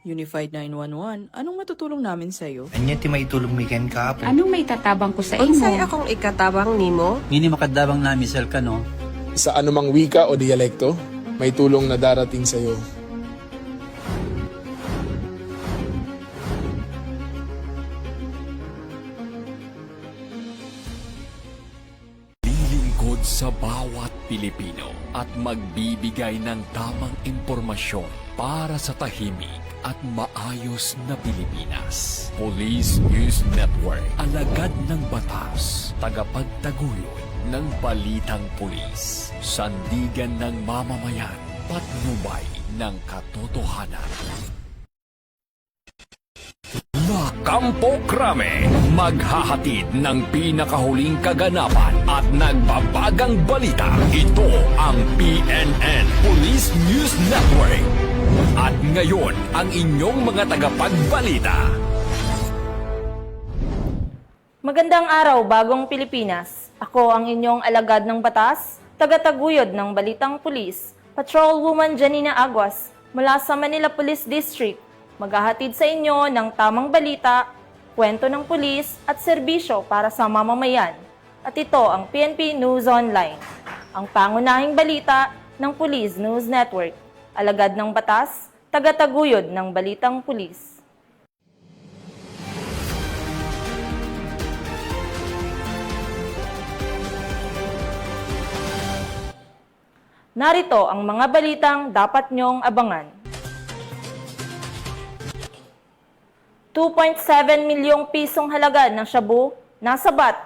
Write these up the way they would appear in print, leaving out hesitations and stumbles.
Unified 911, anong matutulong namin sa'yo? Anya ti maitulong mi ken ka. Anong may tatabang ko sa imo? Unsay akong ikatabang nimo? Ngini makadabang na misal ka no. Sa anumang wika o dialekto, may tulong na darating sa iyo. Lilingkod sa bawat Pilipino at magbibigay ng tamang impormasyon para sa tahimik at maayos na Pilipinas. Police News Network, alagad ng batas, tagapagtaguyod ng balitang pulis, sandigan ng mamamayan, patnubay ng katotohanan. Kampo Krame, maghahatid ng pinakahuling kaganapan at nagbabagang balita. Ito ang PNN Police News Network. At ngayon, ang inyong mga tagapagbalita. Magandang araw, Bagong Pilipinas. Ako ang inyong alagad ng batas, tagataguyod ng Balitang Pulis, Patrolwoman Janina Aguas, mula sa Manila Police District. Maghahatid sa inyo ng tamang balita, kwento ng pulis at serbisyo para sa mamamayan. At ito ang PNP News Online, ang pangunahing balita ng Police News Network. Alagad ng batas, tagataguyod ng Balitang Pulis. Narito ang mga balitang dapat nyong abangan. 2.7 milyong pisong halaga ng shabu, nasabat,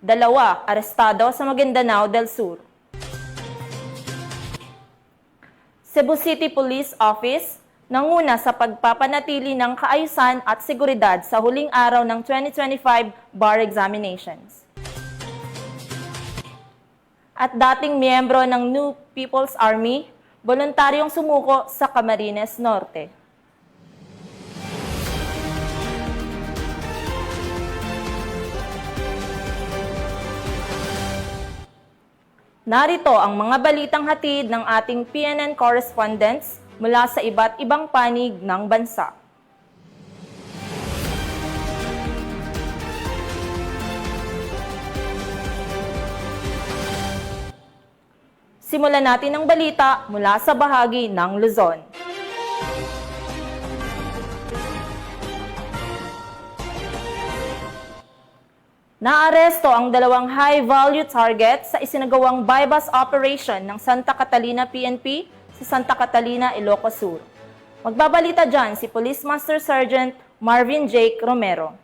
2 arestado sa Maguindanao del Sur. Cebu City Police Office nanguna sa pagpapanatili ng kaayusan at seguridad sa huling araw ng 2025 bar examinations. At dating miyembro ng New People's Army, voluntaryong sumuko sa Camarines Norte. Narito ang mga balitang hatid ng ating PNN correspondents mula sa iba't ibang panig ng bansa. Simulan natin ang balita mula sa bahagi ng Luzon. Naaresto ang 2 high-value target sa isinagawang bypass operation ng Santa Catalina PNP sa Santa Catalina, Ilocos Sur. Magbabalita dyan si Police Master Sergeant Marvin Jake Romero.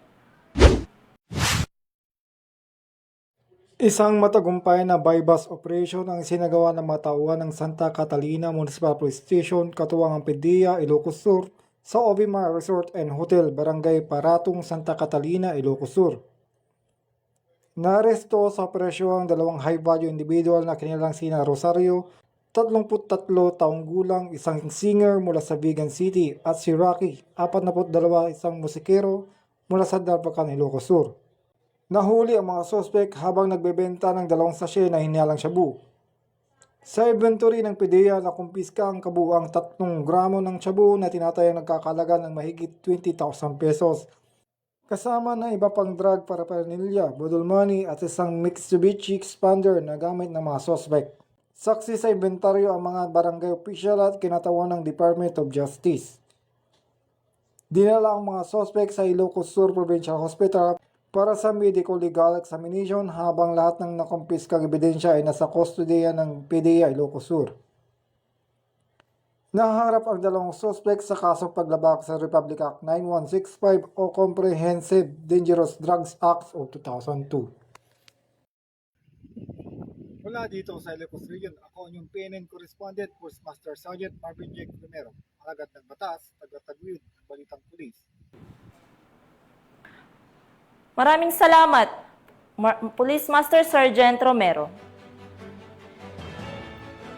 Isang matagumpay na bypass operation ang isinagawa ng mga tauhan ng Santa Catalina Municipal Police Station katuwang ang PDEA, Ilocos Sur sa Ovimar Resort and Hotel, Barangay Paratong, Santa Catalina, Ilocos Sur. Naaresto sa operasyon ang 2 high-value individual na kinilang sina Rosario, 33 taong gulang, isang singer mula sa Vigan City, at si Rocky, 42, isang musikero mula sa Darbacan, Ilocos Sur. Nahuli ang mga sospek habang nagbebenta ng 2 sachet na hinalang shabu. Sa inventory ng PDEA nakumpiska ang kabuuang 3 gramo ng shabu na tinatayang nagkakalaga ng mahigit 20,000 pesos. Kasama na iba pang drug paraphernalia, budol money at isang Mitsubishi expander na gamit ng mga sospek. Saksi sa inventaryo ang mga barangay official at kinatawan ng Department of Justice. Dinala ang mga sospek sa Ilocos Sur Provincial Hospital para sa medico-legal examination habang lahat ng nakumpiskang ebidensya ay nasa kustodiya ng PDEA Ilocos Sur. Naharap ang 2 suspect sa kasong paglabag sa Republic Act 9165 o Comprehensive Dangerous Drugs Act of 2002. Mula dito sa Ilocos Region, ako ang inyong PNN correspondent, Postmaster Sergeant Marvin Jake Romero, alagad ng batas, tagataguyod ng Balitang Pulis. Maraming salamat, Police Master Sergeant Romero.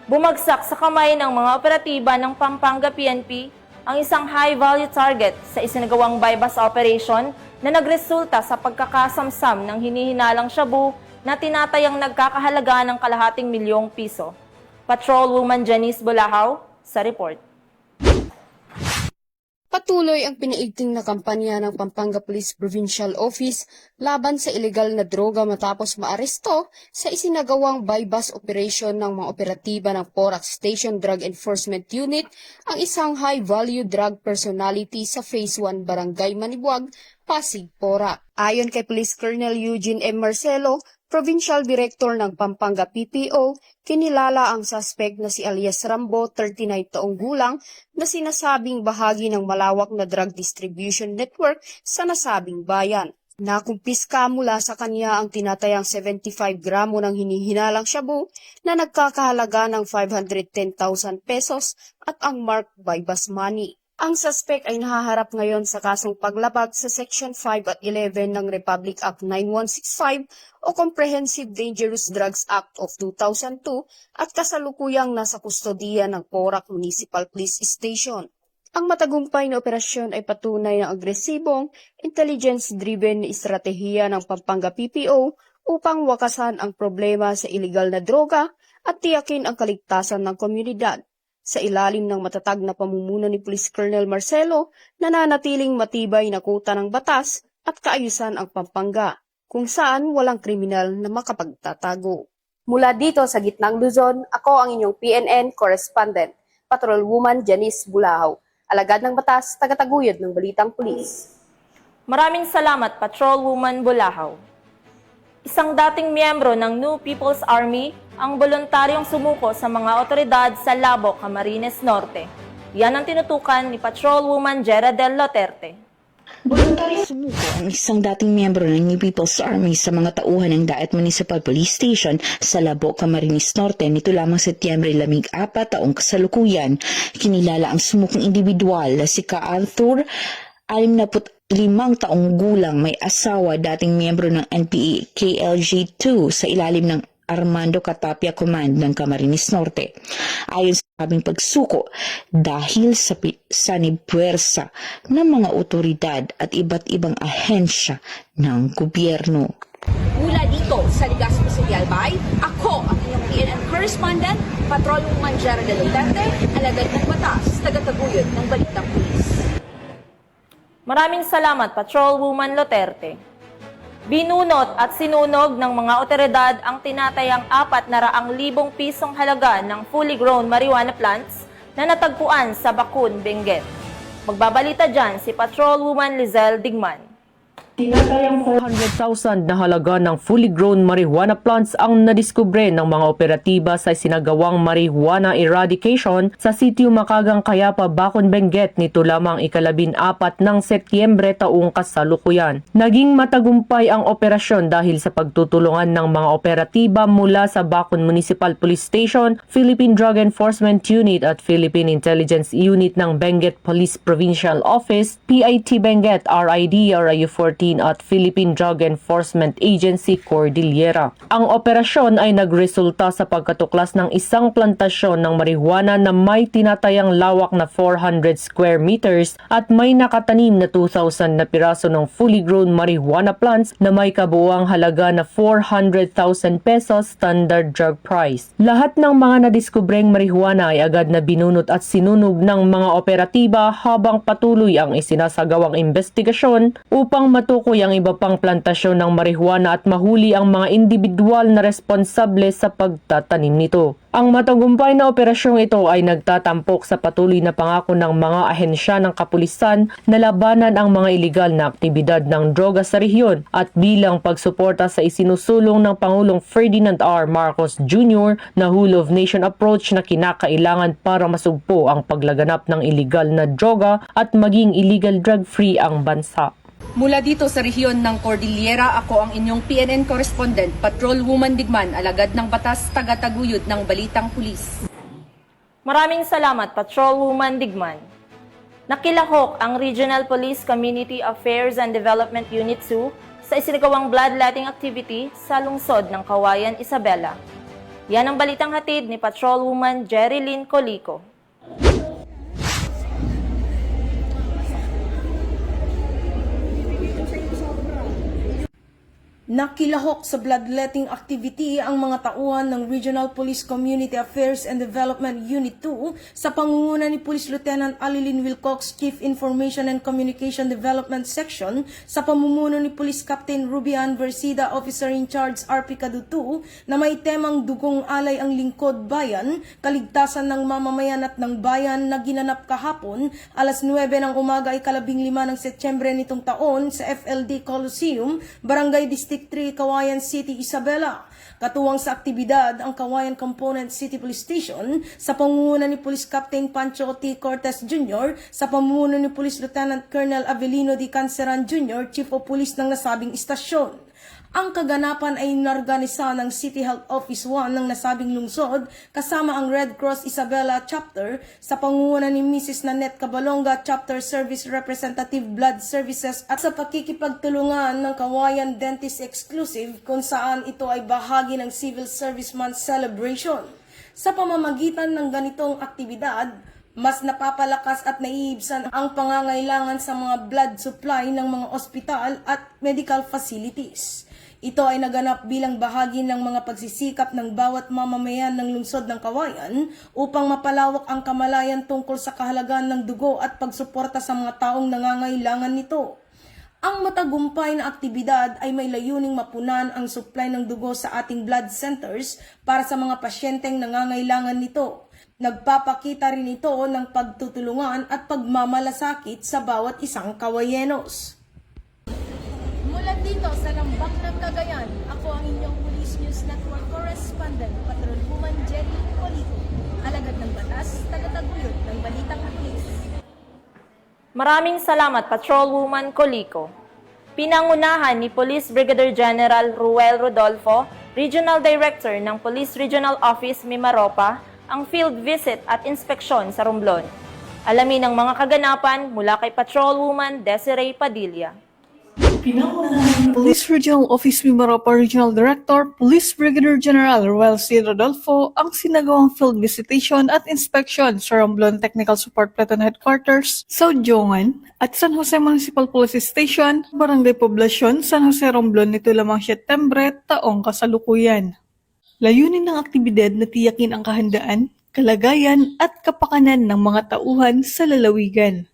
Bumagsak sa kamay ng mga operatiba ng Pampanga PNP ang isang high-value target sa isinagawang bypass operation na nagresulta sa pagkakasamsam ng hinihinalang shabu na tinatayang nagkakahalaga ng ₱250,000. Patrolwoman Janice Bulahaw sa report. Patuloy ang pinaigting na kampanya ng Pampanga Police Provincial Office laban sa ilegal na droga matapos maaresto sa isinagawang bypass operation ng mga operatiba ng Porac Station Drug Enforcement Unit ang isang high-value drug personality sa Phase 1 Barangay Manibuag, Pasig, Porac. Ayon kay Police Colonel Eugene M. Marcelo, Provincial Director ng Pampanga PPO, kinilala ang suspect na si alias Rambo, 39 taong gulang, na sinasabing bahagi ng malawak na drug distribution network sa nasabing bayan. Nakumpiska mula sa kanya ang tinatayang 75 gramo ng hinihinalang shabu na nagkakahalaga ng 510,000 pesos at ang marked bypass money. Ang suspect ay nahaharap ngayon sa kasong paglabag sa Section 5 at 11 ng Republic Act 9165 o Comprehensive Dangerous Drugs Act of 2002 at kasalukuyang nasa kustodiya ng Porac Municipal Police Station. Ang matagumpay na operasyon ay patunay ng agresibong, intelligence-driven na estratehiya ng Pampanga PPO upang wakasan ang problema sa iligal na droga at tiyakin ang kaligtasan ng komunidad. Sa ilalim ng matatag na pamumuno ni Police Colonel Marcelo, nananatiling matibay na kuta ng batas at kaayusan ang Pampanga, kung saan walang kriminal na makapagtatago. Mula dito sa Gitnang Luzon, ako ang inyong PNN correspondent, Patrolwoman Janice Bulahaw, alagad ng batas, tagataguyod ng Balitang Pulis. Maraming salamat, Patrolwoman Bulahaw. Isang dating miyembro ng New People's Army ang voluntaryong sumuko sa mga otoridad sa Labo, Camarines Norte. Yan ang tinutukan ni Patrolwoman Jera Del Loterte. Voluntary sumuko ang isang dating miyembro ng New People's Army sa mga tauhan ng Daet Municipal Police Station sa Labo, Camarines Norte nito lamang Setyembre 14 taong kasalukuyan. Kinilala ang sumukong individual na si Ka Arthur, 65 taong gulang, may asawa, dating miyembro ng NPA KLJ-2 sa ilalim ng Armando Catapia Command ng Camarines Norte. Ayon sa sabing pagsuko, dahil sa sanibuwersa ng mga otoridad at iba't ibang ahensya ng gobyerno. Mula dito sa Legazpi City, Albay, ako ang inyong PNN correspondent, Patrolwoman Jera Del Loterte, alagad ng batas, tagataguyod ng Balitang Pulis. Maraming salamat, Patrolwoman Loterte. Binunot at sinunog ng mga otoridad ang tinatayang 400,000 pisong halaga ng fully grown marijuana plants na natagpuan sa Bakun, Benguet. Magbabalita dyan si Patrolwoman Lizelle Digman. Tinatayang 400,000 na halaga ng fully grown marijuana plants ang nadiskubre ng mga operatiba sa sinagawang marijuana eradication sa sitio Makagang Kayapa, Bakun, Benguet nito lamang 14 ng Setyembre taong kasalukuyan. Naging matagumpay ang operasyon dahil sa pagtutulungan ng mga operatiba mula sa Bakun Municipal Police Station, Philippine Drug Enforcement Unit at Philippine Intelligence Unit ng Benguet Police Provincial Office, PIT Benguet, RID, RIU-14 at Philippine Drug Enforcement Agency Cordillera. Ang operasyon ay nagresulta sa pagkatuklas ng isang plantasyon ng marijuana na may tinatayang lawak na 400 square meters at may nakatanim na 2,000 na piraso ng fully grown marijuana plants na may kabuuang halaga na 400,000 pesos standard drug price. Lahat ng mga nadiskubreng marijuana ay agad na binunot at sinunog ng mga operatiba habang patuloy ang isinasagawang investigasyon upang matukoy ang iba pang plantasyon ng marijuana at mahuli ang mga individual na responsable sa pagtatanim nito. Ang matagumpay na operasyong ito ay nagtatampok sa patuloy na pangako ng mga ahensya ng kapulisan na labanan ang mga ilegal na aktibidad ng droga sa rehiyon at bilang pagsuporta sa isinusulong ng Pangulong Ferdinand R. Marcos Jr. na whole of nation approach na kinakailangan para masugpo ang paglaganap ng ilegal na droga at maging illegal drug-free ang bansa. Mula dito sa rehiyon ng Cordillera, ako ang inyong PNN correspondent, Patrolwoman Digman, alagad ng batas, tagataguyod ng Balitang Pulis. Maraming salamat, Patrolwoman Digman. Nakilahok ang Regional Police Community Affairs and Development Unit 2 sa isinagawang bloodletting activity sa lungsod ng Kawayan, Isabela. Yan ang balitang hatid ni Patrolwoman Jerilyn Colico. Nakilahok sa bloodletting activity ang mga tauhan ng Regional Police Community Affairs and Development Unit 2 sa pangunguna ni Police Lieutenant Alilyn Wilcox, Chief Information and Communication Development Section, sa pamumuno ni Police Captain Rubian Versida, Officer in Charge RP Kadutu, na may temang dugong alay ang lingkod bayan, kaligtasan ng mamamayan at ng bayan na ginanap kahapon, alas 9 ng umaga ay 15 ng Setyembre nitong taon sa FLD Coliseum, Barangay District 3, Kawayan City, Isabela. Katuwang sa aktibidad ang Kawayan Component City Police Station sa pangunguna ni Police Captain Pancho T. Cortez Jr. sa pamumuno ni Police Lieutenant Colonel Avelino D. Canceran Jr., Chief of Police ng nasabing istasyon. Ang kaganapan ay inorganisa ng City Health Office 1 ng nasabing lungsod kasama ang Red Cross Isabela Chapter sa pangunguna ni Mrs. Nanette Cabalonga, Chapter Service Representative Blood Services, at sa pakikipagtulungan ng Kawayan Dentist Exclusive kung saan ito ay bahagi ng Civil Service Month Celebration. Sa pamamagitan ng ganitong aktibidad, mas napapalakas at naiibsan ang pangangailangan sa mga blood supply ng mga ospital at medical facilities. Ito ay naganap bilang bahagi ng mga pagsisikap ng bawat mamamayan ng lungsod ng Kawayan upang mapalawak ang kamalayan tungkol sa kahalagahan ng dugo at pagsuporta sa mga taong nangangailangan nito. Ang matagumpay na aktibidad ay may layuning mapunan ang supply ng dugo sa ating blood centers para sa mga pasyenteng nangangailangan nito. Nagpapakita rin ito ng pagtutulungan at pagmamalasakit sa bawat isang Kawayenos. Mula dito sa Lambak ng Cagayan, ako ang inyong Police News Network Correspondent, Patrolwoman Jenny Colico, alagad ng batas, tagataguyod ng Balitang Pulis. Maraming salamat, Patrolwoman Colico. Pinangunahan ni Police Brigadier General Ruel Rodolfo, Regional Director ng Police Regional Office Mimaropa, ang field visit at inspeksyon sa Romblon. Alamin ang mga kaganapan mula kay Patrolwoman Desiree Padilla. Police Regional Office Mimaropa Regional Director, Police Brigadier General Ruel C. Rodolfo ang sinagawang field visitation at inspection sa Romblon Technical Support Platoon Headquarters, South Jongan at San Jose Municipal Police Station, Barangay Poblacion, San Jose, Romblon nito lamang Setyembre taong kasalukuyan. Layunin ng aktibidad na tiyakin ang kahandaan, kalagayan at kapakanan ng mga tauhan sa lalawigan.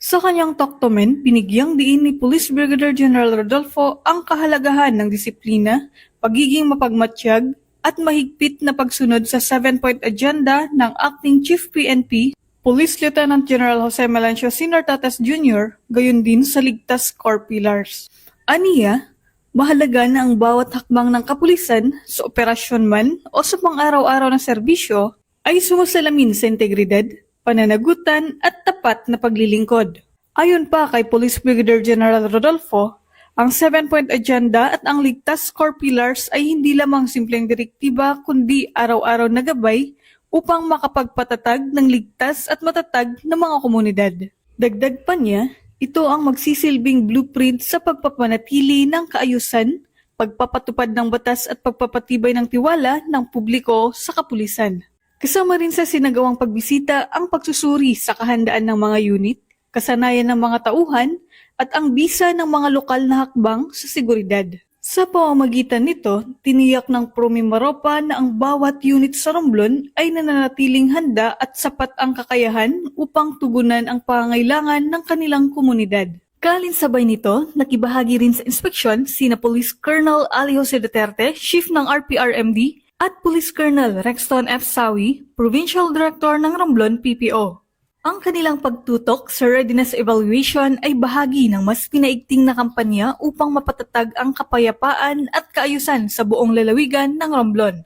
Sa kanyang taktomen, binigyang diin ni Police Brigadier General Rodolfo ang kahalagahan ng disiplina, pagiging mapagmatsyag, at mahigpit na pagsunod sa 7-point agenda ng Acting Chief PNP, Police Lieutenant General Jose Melancio Sr. Tatas Jr., gayon din sa ligtas core pillars. Aniya, mahalaga na ang bawat hakbang ng kapulisan sa operasyon man o sa pang-araw-araw na serbisyo ay sumasalamin sa integridad, pananagutan at tapat na paglilingkod. Ayon pa kay Police Brigadier General Rodolfo, ang 7-point agenda at ang ligtas core pillars ay hindi lamang simpleng direktiba kundi araw-araw na gabay upang makapagpatatag ng ligtas at matatag na mga komunidad. Dagdag pa niya, ito ang magsisilbing blueprint sa pagpapanatili ng kaayusan, pagpapatupad ng batas at pagpapatibay ng tiwala ng publiko sa kapulisan. Kasama rin sa sinagawang pagbisita ang pagsusuri sa kahandaan ng mga unit, kasanayan ng mga tauhan, at ang bisa ng mga lokal na hakbang sa seguridad. Sa pamamagitan nito, tiniyak ng Pro Mimaropa na ang bawat unit sa Romblon ay nananatiling handa at sapat ang kakayahan upang tugunan ang pangangailangan ng kanilang komunidad. Kalinsabay nito, nakibahagi rin sa inspeksyon sina Police Colonel Ali Jose Duterte, Chief ng RPRMD, at Police Colonel Rexton F. Sawi, Provincial Director ng Romblon PPO. Ang kanilang pagtutok sa readiness evaluation ay bahagi ng mas pinaigting na kampanya upang mapatatag ang kapayapaan at kaayusan sa buong lalawigan ng Romblon.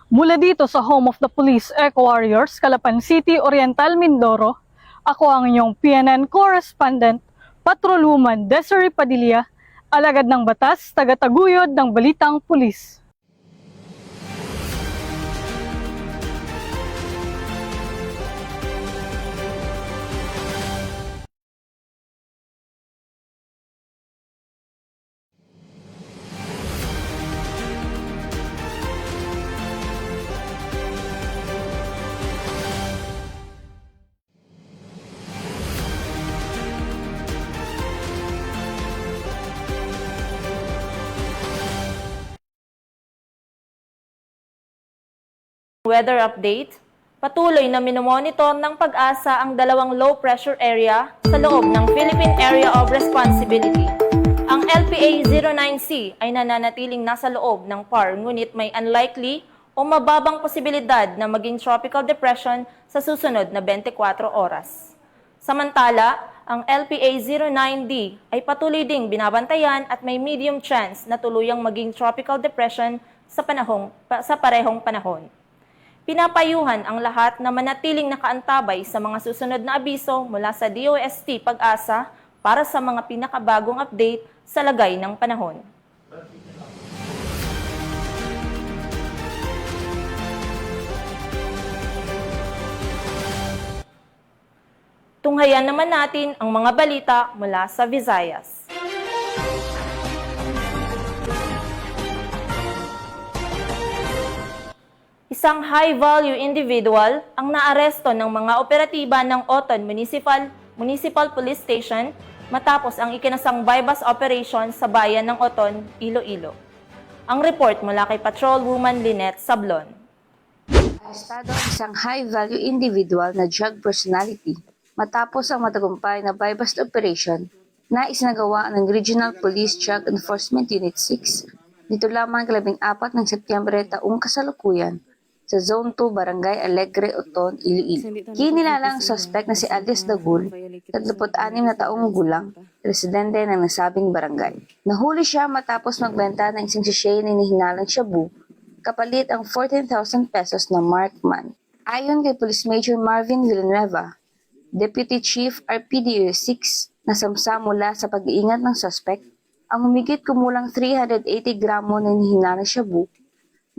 Mula dito sa Home of the Police Eco Warriors, Calapan City, Oriental, Mindoro, ako ang inyong PNN Correspondent, Patrolwoman Desiree Padilla, alagad ng batas, tagataguyod ng Balitang Pulis. Weather update. Patuloy na minomonitor ng PAG-ASA ang dalawang low pressure area sa loob ng Philippine Area of Responsibility. Ang LPA 09C ay nananatiling nasa loob ng PAR ngunit may unlikely o mababang posibilidad na maging tropical depression sa susunod na 24 oras. Samantala, ang LPA 09D ay patuloy ding binabantayan at may medium chance na tuluyang maging tropical depression sa parehong panahon. Pinapayuhan ang lahat na manatiling nakaantabay sa mga susunod na abiso mula sa DOST PAG-ASA para sa mga pinakabagong update sa lagay ng panahon. Tunghayan naman natin ang mga balita mula sa Visayas. Isang high-value individual ang naaresto ng mga operatiba ng Oton Municipal Police Station matapos ang ikinasang bypass operation sa bayan ng Oton, Iloilo. Ang report mula kay Patrolwoman Lynette Sablon. Arestado ang isang high-value individual na drug personality matapos ang matagumpay na bypass operation na isinagawa ng Regional Police Drug Enforcement Unit 6 dito lamang 14 ng Setyembre taong kasalukuyan sa Zone 2, Barangay Alegre, Oton, Iloilo. Kinilala ang suspect na si Alias Dagul, 36 na taong gulang, residente ng nasabing barangay. Nahuli siya matapos magbenta ng isang sachet na hinihinalang shabu, kapalit ang 14,000 pesos na Markman. Ayon kay Police Major Marvin Villanueva, Deputy Chief RPDO 6 na samsa mula sa pag-iingat ng suspect, ang humigit kumulang 380 gramo na hinihinalang shabu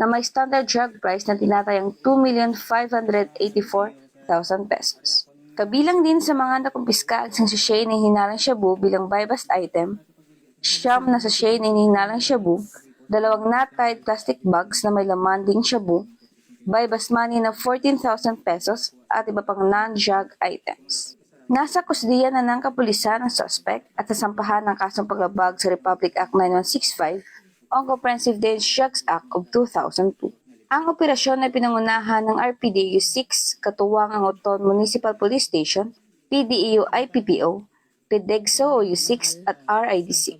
na may standard drug price na tinatayang 2,584,000 pesos. Kabilang din sa mga nakumpiska ang isang sachet na hinalang shabu bilang buy-bust item, siyam na sachet na hinalang shabu, 2 knot-tied plastic bags na may laman ding shabu, buy-bust money na 14,000 pesos at iba pang non-drug items. Nasa kusdiya na ng kapulisan ang suspect at nasampahan ng kasong paglabag sa Republic Act 9165 o Comprehensive Dangerous Drugs Act of 2002. Ang operasyon ay pinangunahan ng RPDU 6, katuwang ang Oton Municipal Police Station, PDEO IPPO, PDEGSO OU6 at RID6.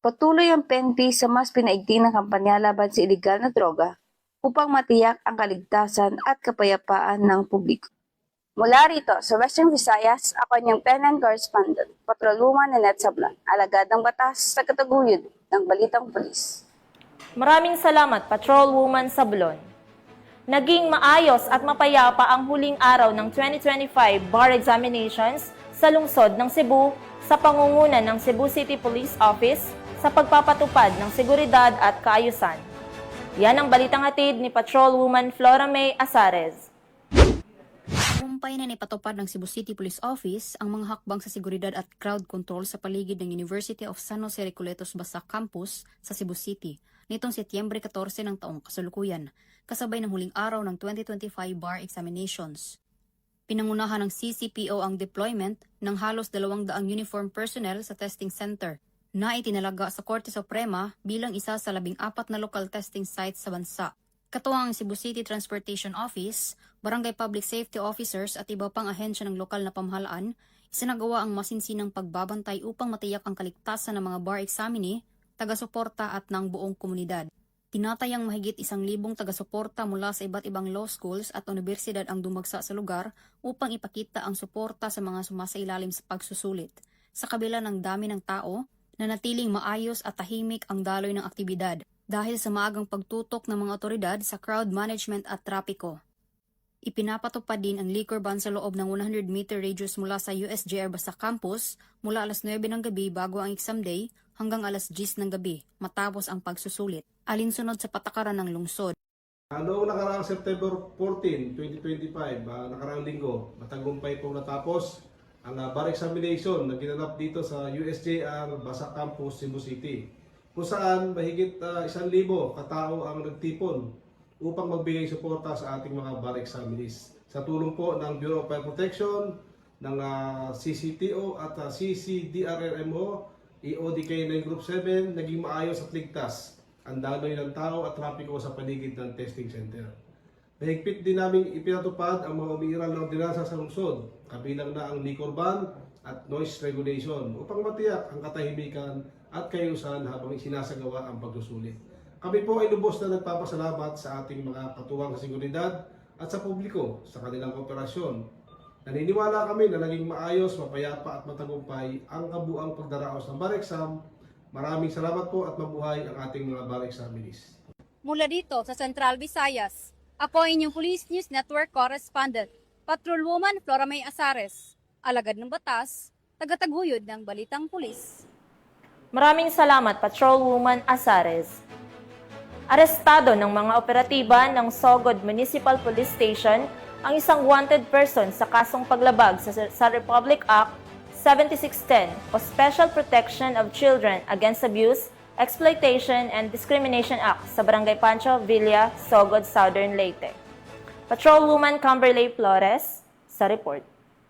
Patuloy ang PNP sa mas pinaigting na kampanya laban sa iligal na droga upang matiyak ang kaligtasan at kapayapaan ng publiko. Mula rito sa Western Visayas, ako niyang PNN correspondent, Patrolwoman Lynette Sablon, alagad ng batas sa kataguyod ng Balitang Pulis. Maraming salamat, Patrolwoman Sablon. Naging maayos at mapayapa ang huling araw ng 2025 bar examinations sa lungsod ng Cebu sa pangunguna ng Cebu City Police Office sa pagpapatupad ng seguridad at kaayusan. Yan ang balitang hatid ni Patrolwoman Flora May Azares. Tagumpay na nipatupad ng Cebu City Police Office ang mga hakbang sa seguridad at crowd control sa paligid ng University of San Jose Recoletos Basak Campus sa Cebu City nitong Setyembre 14 ng taong kasalukuyan, kasabay ng huling araw ng 2025 bar examinations. Pinangunahan ng CCPO ang deployment ng halos 200 uniform personnel sa testing center na itinalaga sa Korte Suprema bilang isa sa 14 na local testing sites sa bansa. Katuwang ang Cebu City Transportation Office, Barangay Public Safety Officers at iba pang ahensya ng lokal na pamahalaan, isinagawa ang masinsinang pagbabantay upang matiyak ang kaligtasan ng mga bar examinee, taga-suporta at ng buong komunidad. Tinatayang mahigit 1,000 taga-suporta mula sa iba't ibang law schools at universidad ang dumagsa sa lugar upang ipakita ang suporta sa mga sumasailalim sa pagsusulit. Sa kabila ng dami ng tao, nanatiling maayos at tahimik ang daloy ng aktibidad dahil sa maagang pagtutok ng mga otoridad sa crowd management at trapiko. Ipinapatupad din ang liquor ban sa loob ng 100-meter radius mula sa USJR Basak Campus mula alas 9 ng gabi bago ang exam day hanggang alas 10 ng gabi matapos ang pagsusulit, alinsunod sa patakaran ng lungsod. Noong nakaraang September 14, 2025, nakaraang linggo, matagumpay po natapos ang bar examination na ginanap dito sa USJR Basak Campus, Cebu City, kung saan mahigit 1,000 katao ang nagtipon upang magbigay suporta sa ating mga bar examinees. Sa tulong po ng Bureau of Fire Protection, ng CCTO at CCDRRMO, EODK9 Group 7, naging maayos at ligtas ang daloy ng tao at trapiko sa paligid ng testing center. Mahigpit din namin ipinatupad ang mga umiiral na ordinansa sa lungsod, kabilang na ang liquor ban at noise regulation upang matiyak ang katahimikan at kayusan habang isinasagawa ang pagsusulit. Kami po ay lubos na nagpapasalamat sa ating mga katuwang sa seguridad at sa publiko sa kanilang operasyon. Naniniwala kami na naging maayos, mapayapa at matagumpay ang kabuang pagdaraos ng bar exam. Maraming salamat po at mabuhay ang ating mga bar examinees. Mula dito sa Central Visayas, ako ang inyong Police News Network Correspondent, Patrolwoman Flora May Asares, alagad ng batas, tagataguyod ng Balitang Pulis. Maraming salamat, Patrolwoman Asares. Arestado ng mga operatiba ng Sogod Municipal Police Station ang isang wanted person sa kasong paglabag sa Republic Act 7610 o Special Protection of Children Against Abuse, Exploitation and Discrimination Act sa Barangay Pancho Villa, Sogod, Southern Leyte. Patrolwoman Camberley Flores sa report.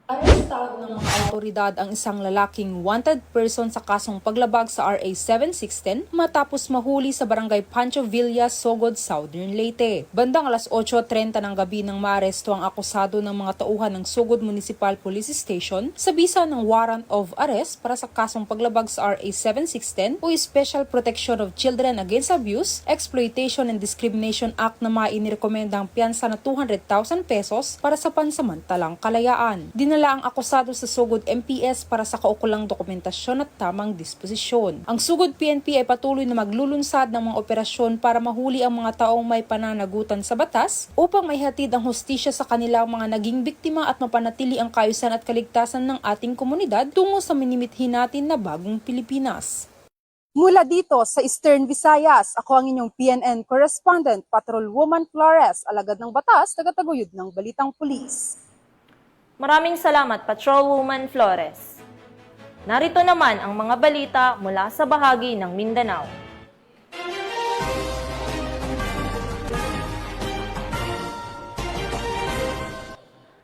Arestado ng mga autoridad ang isang lalaking wanted person sa kasong paglabag sa RA 7610 matapos mahuli sa Barangay Pancho Villa, Sogod, Southern Leyte. Bandang alas 8:30 ng gabi nang maaresto ang akusado ng mga tauhan ng Sogod Municipal Police Station sa bisa ng warrant of arrest para sa kasong paglabag sa RA 7610 o Special Protection of Children Against Abuse, Exploitation and Discrimination Act na mainirekomendang piyansa na 200,000 pesos para sa pansamantalang kalayaan. Dinala ang akusado sa Sogod MPS para sa kaukulang dokumentasyon at tamang disposisyon. Ang Sogod PNP ay patuloy na maglulunsad ng mga operasyon para mahuli ang mga taong may pananagutan sa batas upang maihatid ang hustisya sa kanilang mga naging biktima at mapanatili ang kaayusan at kaligtasan ng ating komunidad tungo sa minimithin natin na bagong Pilipinas. Mula dito sa Eastern Visayas, ako ang inyong PNN Correspondent, Patrolwoman Flores, alagad ng batas, tagataguyod ng Balitang Pulis. Maraming salamat, Patrolwoman Flores. Narito naman ang mga balita mula sa bahagi ng Mindanao.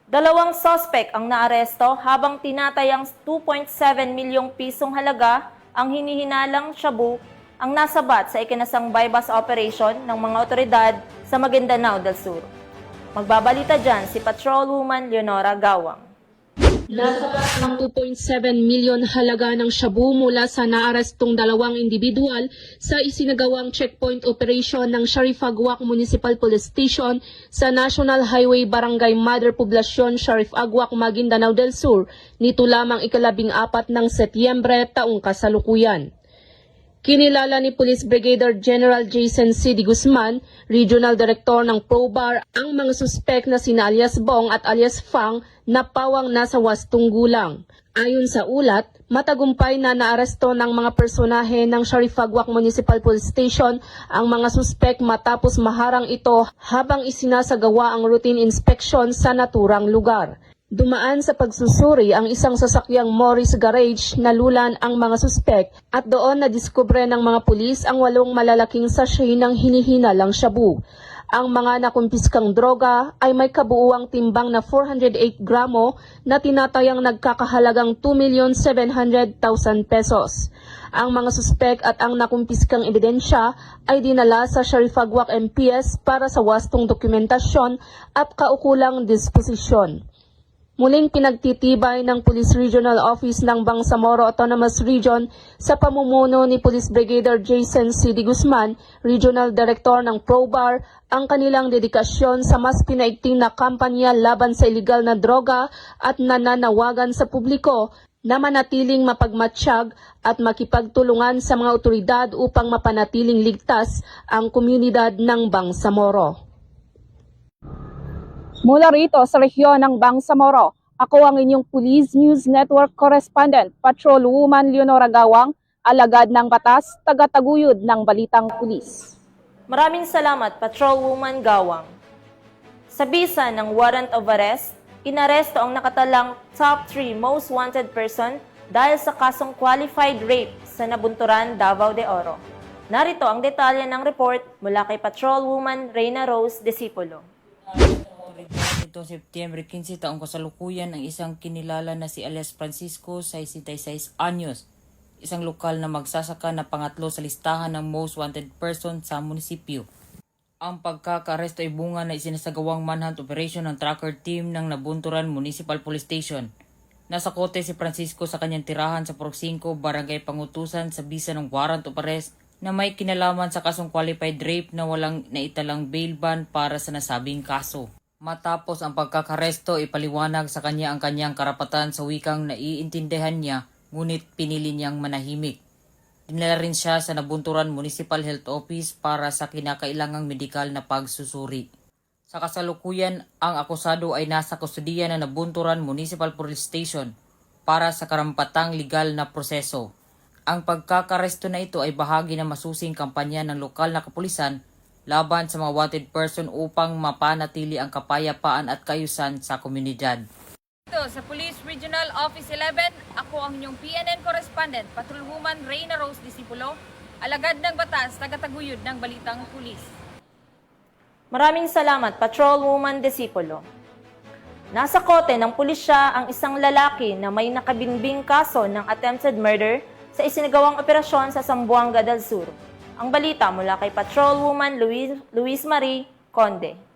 Dalawang suspect ang naaresto habang tinatayang 2.7 milyong pisong halaga ang hinihinalang shabu ang nasabat sa ikinasang bypass operation ng mga otoridad sa Maguindanao del Sur. Magbabalita dyan si Patrolwoman Leonora Gawang. Nasabat ng 2.7 milyon halaga ng shabu mula sa naarestong dalawang individual sa isinagawang checkpoint operation ng Sharif-Aguac Municipal Police Station sa National Highway Barangay Mother Poblacion, Sharif-Aguac, Maguindanao del Sur nito lamang ika-14 ng Setyembre taong kasalukuyan. Kinilala ni Police Brigadier General Jason C. D. Guzman, Regional Director ng ProBar, ang mga suspek na sina alias Bong at alias Fang na pawang nasa 8 gulang. Ayon sa ulat, matagumpay na naaresto ng mga personahe ng Sharif-Aguac Municipal Police Station ang mga suspek matapos maharang ito habang isinasagawa ang routine inspection sa naturang lugar. Dumaan sa pagsusuri ang isang sasakyang Morris Garage na lulan ang mga suspek at doon nadiskubre ng mga pulis ang 8 malalaking sachet ng hinihinalang shabu. Ang mga nakumpiskang droga ay may kabuuang timbang na 408 gramo na tinatayang nagkakahalagang 2,700,000 pesos. Ang mga suspek at ang nakumpiskang ebidensya ay dinala sa Sharif-Aguac MPS para sa wastong dokumentasyon at kaukulang disposisyon. Muling pinagtitibay ng Police Regional Office ng Bangsamoro Autonomous Region sa pamumuno ni Police Brigadier Jason C. D. Guzman, Regional Director ng ProBar, ang kanilang dedikasyon sa mas pinaigting na kampanya laban sa iligal na droga at nananawagan sa publiko na manatiling mapagmatsyag at makipagtulungan sa mga otoridad upang mapanatiling ligtas ang komunidad ng Bangsamoro. Mula rito sa rehiyon ng Bangsamoro, ako ang inyong Police News Network Correspondent, Patrolwoman Leonora Gawang, alagad ng batas, tagataguyod ng Balitang Pulis. Maraming salamat, Patrolwoman Gawang. Sa bisa ng warrant of arrest, inaresto ang nakatalang top 3 most wanted person dahil sa kasong qualified rape sa Nabunturan, Davao de Oro. Narito ang detalye ng report mula kay Patrolwoman Reyna Rose Disipulo. Ito Setyembre 15 taong kasalukuyan ang isang kinilala na si alias Francisco 66 anyos, isang lokal na magsasaka na pangatlo sa listahan ng most wanted person sa munisipyo. Ang pagkakaresto ay bunga na isinasagawang manhunt operation ng tracker team ng Nabunturan Municipal Police Station. Nasa kote si Francisco sa kanyang tirahan sa Purok 5, Barangay Pangutusan sa bisa ng warrant of arrest na may kinalaman sa kasong qualified rape na walang naitalang bail ban para sa nasabing kaso. Matapos ang pagkakaresto, ipaliwanag sa kanya ang kanyang karapatan sa wikang naiintindihan niya, ngunit pinili niyang manahimik. Dinala rin siya sa Nabunturan Municipal Health Office para sa kinakailangang medikal na pagsusuri. Sa kasalukuyan, ang akusado ay nasa kustudiya ng Nabunturan Municipal Police Station para sa karampatang legal na proseso. Ang pagkakaresto na ito ay bahagi ng masusing kampanya ng lokal na kapulisan laban sa mga wanted person upang mapanatili ang kapayapaan at kaayusan sa komunidad. Dito sa Police Regional Office 11, ako ang inyong PNN correspondent, Patrolwoman Reyna Rose Disipulo, alagad ng batas, tagataguyod ng Balitang Pulis. Maraming salamat, Patrolwoman Disipulo. Nasa kote ng pulisya ang isang lalaki na may nakabinbing kaso ng attempted murder sa isinagawang operasyon sa Zamboanga del Sur. Ang balita mula kay Patrolwoman Luis Marie Conde.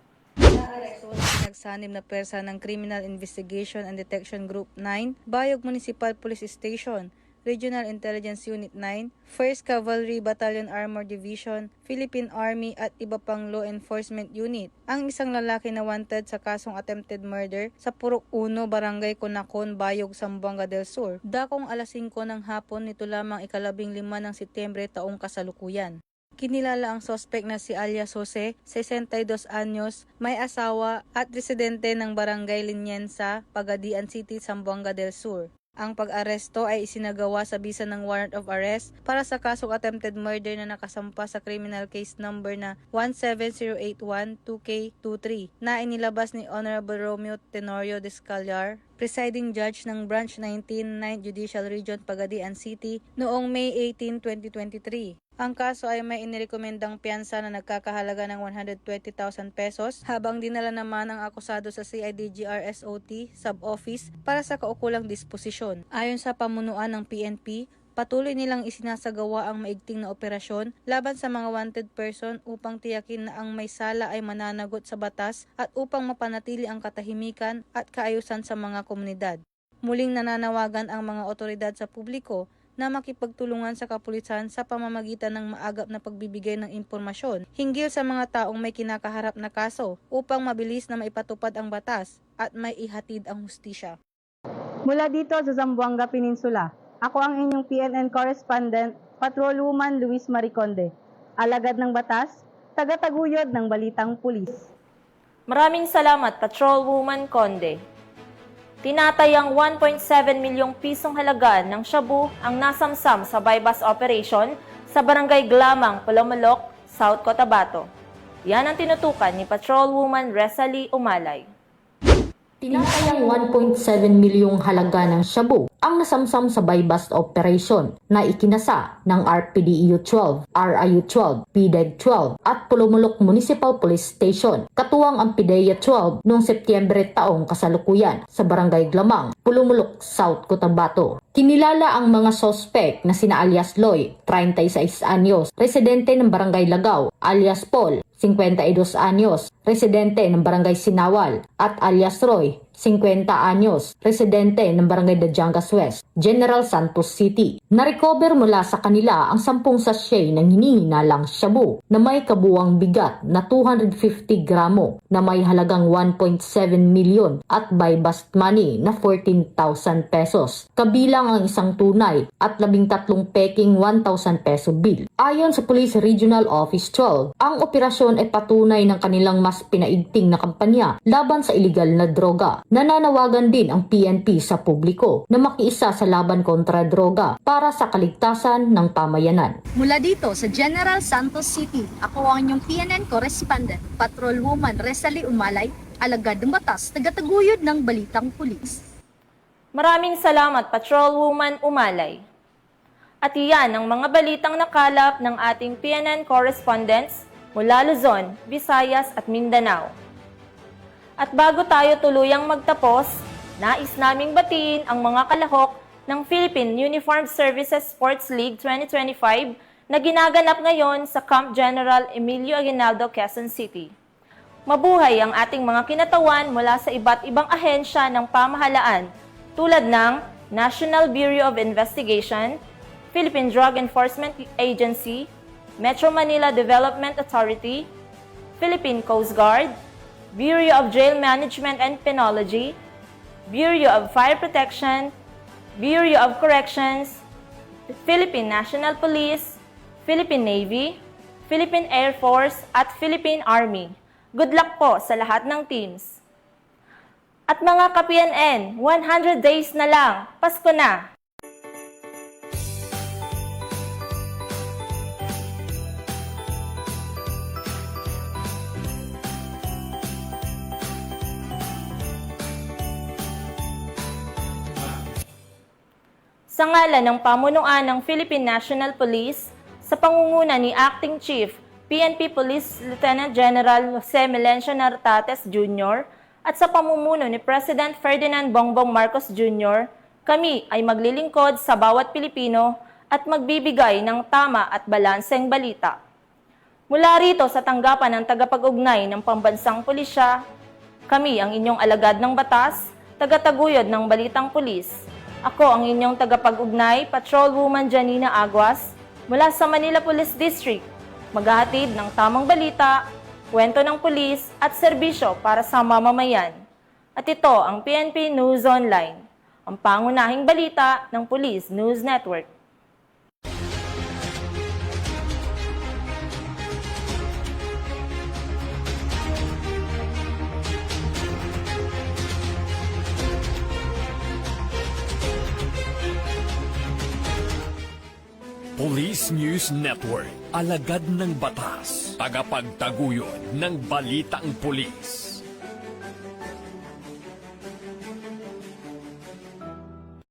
Nagsanib na persa ng Criminal Investigation and Detection Group 9, Bayog Municipal Police Station, Regional Intelligence Unit 9, 1st Cavalry Battalion Armor Division, Philippine Army at iba pang law enforcement unit. Ang isang lalaki na wanted sa kasong attempted murder sa Purok 1, Barangay Conacon, Bayog, Zamboanga del Sur. Dakong alas 5 ng hapon nito lamang 15 ng Setyembre taong kasalukuyan. Kinilala ang suspect na si alias Jose, 62 anyos, may asawa at residente ng Barangay Liniensa, Pagadian City, Zamboanga del Sur. Ang pag-aresto ay isinagawa sa bisa ng warrant of arrest para sa kasong attempted murder na nakasampa sa criminal case number na 17081-2K23 na inilabas ni Honorable Romeo Tenorio Descallar, presiding judge ng Branch 19, 9th Judicial Region, Pagadian City, noong May 18, 2023. Ang kaso ay may inirekomendang piyansa na nagkakahalaga ng 120,000 pesos habang dinala naman ang akusado sa CIDG RSOT sub-office para sa kaukulang disposisyon. Ayon sa pamunuan ng PNP, patuloy nilang isinasagawa ang maigting na operasyon laban sa mga wanted person upang tiyakin na ang may sala ay mananagot sa batas at upang mapanatili ang katahimikan at kaayusan sa mga komunidad. Muling nananawagan ang mga otoridad sa publiko na makipagtulungan sa kapulisan sa pamamagitan ng maagap na pagbibigay ng impormasyon hinggil sa mga taong may kinakaharap na kaso upang mabilis na maipatupad ang batas at may ihatid ang hustisya. Mula dito sa Zamboanga Peninsula, ako ang inyong PNN correspondent, Patrolwoman Luis Marie Conde, alagad ng batas, tagataguyod ng Balitang Pulis. Maraming salamat, Patrolwoman Conde. Tinatayang 1.7 milyong pisong halaga ng shabu ang nasamsam sa bypass operation sa Barangay Glamang, Pulomolok, South Cotabato. Yan ang tinutukan ni Patrolwoman Resalie Umalay. Tinatayang 1.7 milyong halaga ng shabu ang nasamsam sa bypass operation na ikinasa ng RPDEU 12, RIU 12, PDEG 12 at Pulomolok Municipal Police Station, katuwang ang PDEA 12 noong Setyembre taong kasalukuyan sa Barangay Glamang, Pulomolok, South Cotabato. Kinilala ang mga sospek na sina alias Loy, 36 anyos, residente ng Barangay Lagaw, alias Paul, 52 anyos, residente ng Barangay Sinawal, at alias Roy, 50 anyos, residente ng Barangay Dajangas West, General Santos City. Narecover mula sa kanila ang 10 sachet ng hinihinalang shabu na may kabuwang bigat na 250 gramo na may halagang 1.7 milyon at by bust money na 14,000 pesos. Kabilang ang isang tunay at 13 peking 1,000 peso bill. Ayon sa Police Regional Office 12, ang operasyon ay patunay ng kanilang mas pinaigting na kampanya laban sa iligal na droga. Nananawagan din ang PNP sa publiko na makiisa sa laban kontra droga para sa kaligtasan ng pamayanan. Mula dito sa General Santos City, ako ang inyong PNN correspondent, Patrolwoman Resalie Umalay, alagad ng batas, tagataguyod ng Balitang Pulis. Maraming salamat, Patrolwoman Umalay. At iyan ang mga balitang nakalap ng ating PNN correspondents mula Luzon, Visayas at Mindanao. At bago tayo tuluyang magtapos, nais naming batiin ang mga kalahok ng Philippine Uniformed Services Sports League 2025 na ginaganap ngayon sa Camp General Emilio Aguinaldo, Quezon City. Mabuhay ang ating mga kinatawan mula sa iba't ibang ahensya ng pamahalaan tulad ng National Bureau of Investigation, Philippine Drug Enforcement Agency, Metro Manila Development Authority, Philippine Coast Guard, Bureau of Jail Management and Penology, Bureau of Fire Protection, Bureau of Corrections, Philippine National Police, Philippine Navy, Philippine Air Force at Philippine Army. Good luck po sa lahat ng teams. At mga ka-PNN, 100 days na lang, Pasko na! Sa ngalan ng pamunuan ng Philippine National Police, sa pangunguna ni Acting Chief PNP Police Lieutenant General Jose Melencio Nartates Jr. at sa pamumuno ni President Ferdinand Bongbong Marcos Jr., kami ay maglilingkod sa bawat Pilipino at magbibigay ng tama at balanseng balita. Mula rito sa tanggapan ng tagapag-ugnay ng Pambansang Pulisya, kami ang inyong alagad ng batas, tagataguyod ng Balitang Pulis. Ako ang inyong tagapag-ugnay, Patrolwoman Janina Aguas, mula sa Manila Police District, maghahatid ng tamang balita, kwento ng pulis at serbisyo para sa mamamayan. At ito ang PNP News Online, ang pangunahing balita ng Police News Network. Police News Network, alagad ng batas, tagapagtaguyod ng balitang pulis.